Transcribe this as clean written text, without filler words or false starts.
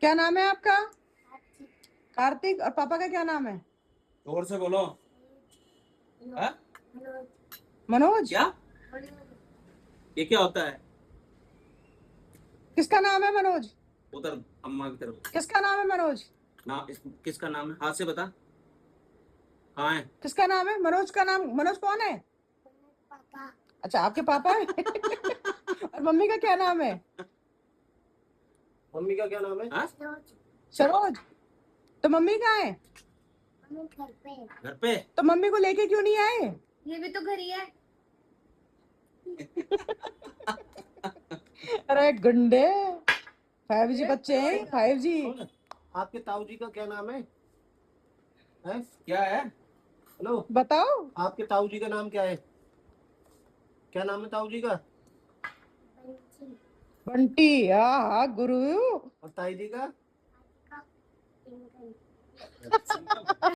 क्या नाम है आपका? कार्तिक। और पापा का क्या नाम है? जोर से बोलो। हाँ? मनोज। क्या? ये क्या होता है? किसका नाम है मनोज? उधर अम्मा की तरफ। किसका नाम है मनोज? किसका नाम है? हाथ से बता। कहाँ है? किसका नाम है मनोज? का नाम मनोज कौन है? अच्छा, आपके पापा है। और मम्मी का क्या नाम है? मम्मी का क्या नाम है? हाँ? सरोज। तो मम्मी कहाँ है? घर पे। तो मम्मी को लेके क्यों नहीं आए? ये भी तो घर ही है। अरे गुंडे, 5G बच्चे हैं, 5G। कौन? आपके ताऊ जी का क्या नाम है? हैं? क्या है? हेलो, बताओ। आपके ताऊ जी का नाम क्या है? क्या नाम है ताऊ जी का? बंटी। हाँ हाँ गुरु। और ताई जी का?